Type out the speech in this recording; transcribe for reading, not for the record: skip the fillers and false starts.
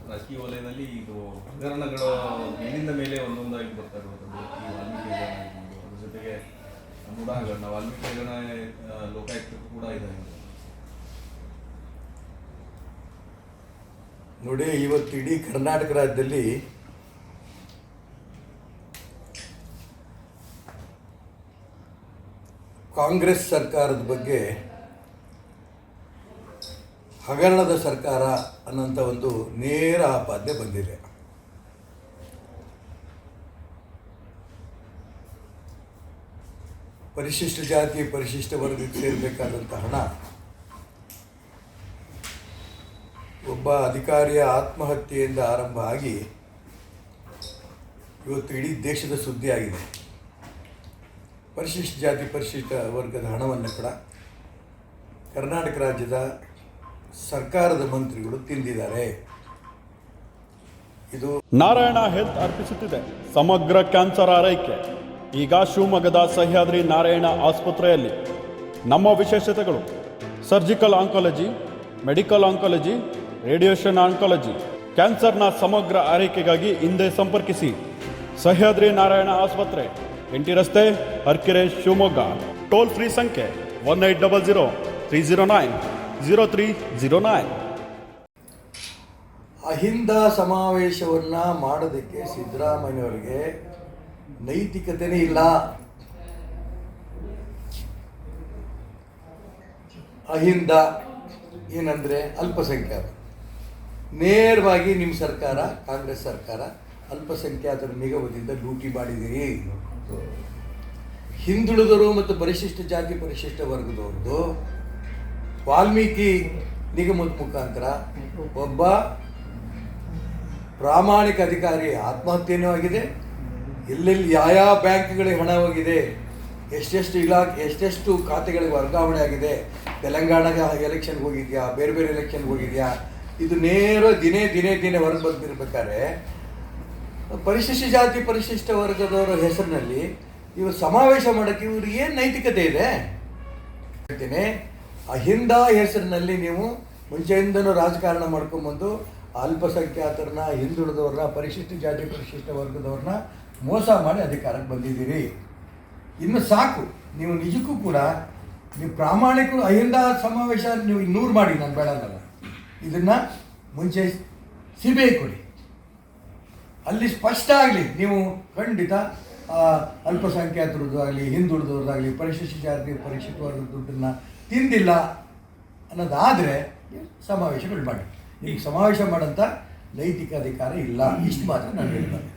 ರಾಜಕೀಯ ವಲಯದಲ್ಲಿ ಇದು ಹಗರಣಗಳು ಮೇಲಿಂದ ಮೇಲೆ ಒಂದೊಂದಾಗಿ ಬರ್ತಾ ಇರುವಂಥದ್ದು ಈ ವಾಲ್ಮೀಕಿ ಹಗರಣ ಆಗಿರ್ಬೋದು, ಅದ್ರ ಜೊತೆಗೆ ಮುಡಾ ಹಗರಣ, ವಾಲ್ಮೀಕಿ ಹಗರಣ ಲೋಕಾಯುಕ್ತಕ್ಕೂ ಕೂಡ ಇದೆ. ನೋಡಿ, ಇವತ್ತು ಇಡೀ ಕರ್ನಾಟಕ ರಾಜ್ಯದಲ್ಲಿ ಕಾಂಗ್ರೆಸ್ ಸರ್ಕಾರದ ಬಗ್ಗೆ ಹಗರಣದ ಸರ್ಕಾರ ಅನ್ನೋಂಥ ಒಂದು ನೇರ ಆಪಾದನೆ ಬಂದಿದೆ. ಪರಿಶಿಷ್ಟ ಜಾತಿ ಪರಿಶಿಷ್ಟ ವರ್ಗಕ್ಕೆ ಸೇರಬೇಕಾದಂಥ ಹಣ ಒಬ್ಬ ಅಧಿಕಾರಿಯ ಆತ್ಮಹತ್ಯೆಯಿಂದ ಆರಂಭ ಆಗಿ ಇವತ್ತು ಇಡೀ ದೇಶದ ಸುದ್ದಿ ಆಗಿದೆ. ಪರಿಶಿಷ್ಟ ಜಾತಿ ಪರಿಶಿಷ್ಟ ವರ್ಗದ ಹಣವನ್ನು ಕೂಡ ಕರ್ನಾಟಕ ರಾಜ್ಯದ ಸರ್ಕಾರದ ಮಂತ್ರಿಗಳು ತಿಂದಿದ್ದಾರೆ. ಇದು ನಾರಾಯಣ ಹೆಲ್ತ್ ಅರ್ಪಿಸುತ್ತಿದೆ ಸಮಗ್ರ ಕ್ಯಾನ್ಸರ್ ಆರೈಕೆ. ಈಗ ಶಿವಮೊಗ್ಗದ ಸಹ್ಯಾದ್ರಿ ನಾರಾಯಣ ಆಸ್ಪತ್ರೆಯಲ್ಲಿ ನಮ್ಮ ವಿಶೇಷತೆಗಳು: surgical oncology, medical oncology, radiation oncology. ಕ್ಯಾನ್ಸರ್ನ ಸಮಗ್ರ ಆರೈಕೆಗಾಗಿ ಹಿಂದೆ ಸಂಪರ್ಕಿಸಿ ಸಹ್ಯಾದ್ರಿ ನಾರಾಯಣ ಆಸ್ಪತ್ರೆ, ಎಂಟಿ ರಸ್ತೆ, ಹರ್ಕೆರೆ, ಶಿವಮೊಗ್ಗ. ಟೋಲ್ ಫ್ರೀ ಸಂಖ್ಯೆ 1800-309-0309. ಅಹಿಂದ ಸಮಾವೇಶವನ್ನು ಮಾಡೋದಕ್ಕೆ ಸಿದ್ದರಾಮಯ್ಯವರಿಗೆ ನೈತಿಕತೆನೇ ಇಲ್ಲ. ಅಹಿಂದ ಏನಂದರೆ ಅಲ್ಪಸಂಖ್ಯಾತ. ನೇರವಾಗಿ ನಿಮ್ಮ ಸರ್ಕಾರ, ಕಾಂಗ್ರೆಸ್ ಸರ್ಕಾರ ಅಲ್ಪಸಂಖ್ಯಾತರ ನಿಗಮದಿಂದ ಲೂಟಿ ಮಾಡಿದ್ದೀರಿ. ಹಿಂದುಳಿದರು ಮತ್ತು ಪರಿಶಿಷ್ಟ ಜಾತಿ ಪರಿಶಿಷ್ಟ ವರ್ಗದವ್ರದ್ದು ವಾಲ್ಮೀಕಿ ನಿಗಮದ ಮುಖಾಂತರ ಒಬ್ಬ ಪ್ರಾಮಾಣಿಕ ಅಧಿಕಾರಿ ಆತ್ಮಹತ್ಯೆಯೂ ಆಗಿದೆ. ಎಲ್ಲೆಲ್ಲಿ ಯಾವ ಬ್ಯಾಂಕ್ಗಳಿಗೆ ಹಣ ಹೋಗಿದೆ, ಎಷ್ಟೆಷ್ಟು ಖಾತೆಗಳಿಗೆ ವರ್ಗಾವಣೆ ಆಗಿದೆ, ತೆಲಂಗಾಣಗೆ ಎಲೆಕ್ಷನ್ಗೆ ಹೋಗಿದೆಯಾ, ಬೇರೆ ಬೇರೆ ಎಲೆಕ್ಷನ್ಗೆ ಹೋಗಿದೆಯಾ, ಇದು ನೇರ ದಿನೇ ಹೊರಗೆ ಬಂದಿರ್ಬೇಕಾದ್ರೆ ಪರಿಶಿಷ್ಟ ಜಾತಿ ಪರಿಶಿಷ್ಟ ವರ್ಗದವರ ಹೆಸರಿನಲ್ಲಿ ಇವರು ಸಮಾವೇಶ ಮಾಡೋಕ್ಕೆ ಇವ್ರಿಗೆ ಏನು ನೈತಿಕತೆ ಇದೆ ಹೇಳ್ತೀನಿ. ಅಹಿಂದ ಹೆಸರಿನಲ್ಲಿ ನೀವು ಮುಂಚೆಯಿಂದನೂ ರಾಜಕಾರಣ ಮಾಡ್ಕೊಂಬಂದು ಅಲ್ಪಸಂಖ್ಯಾತರನ್ನ, ಹಿಂದುಳಿದವ್ರನ್ನ, ಪರಿಶಿಷ್ಟ ಜಾತಿ ಪರಿಶಿಷ್ಟ ವರ್ಗದವ್ರನ್ನ ಮೋಸ ಮಾಡಿ ಅಧಿಕಾರಕ್ಕೆ ಬಂದಿದ್ದೀರಿ. ಇನ್ನು ಸಾಕು. ನೀವು ನಿಜಕ್ಕೂ ಕೂಡ ನೀವು ಪ್ರಾಮಾಣಿಕರು. ಅಹಿಂದ ಸಮಾವೇಶ ನೀವು 100 ಮಾಡಿ, ನಾನು ಬೇಡಲ್ಲ. ಇದನ್ನು ಮುಂಚೆ CBI ಕೊಡಿ, ಅಲ್ಲಿ ಸ್ಪಷ್ಟ ಆಗಲಿ ನೀವು ಖಂಡಿತ ಅಲ್ಪಸಂಖ್ಯಾತರದ್ದಾಗಲಿ, ಹಿಂದುಳಿದವ್ರದ್ದಾಗಲಿ, ಪರಿಶಿಷ್ಟ ಜಾತಿ ಪರಿಶಿಷ್ಟ ವರ್ಗದ ದುಡ್ಡನ್ನು ತಿಂದಿಲ್ಲ ಅನ್ನೋದಾದರೆ ಸಮಾವೇಶಗಳು ಮಾಡಿ. ನಿಮಗೆ ಸಮಾವೇಶ ಮಾಡೋಂಥ ನೈತಿಕ ಅಧಿಕಾರ ಇಲ್ಲ. ಇಷ್ಟು ಮಾತ್ರ ನಾನು ಹೇಳ್ಬಾರ್ದು.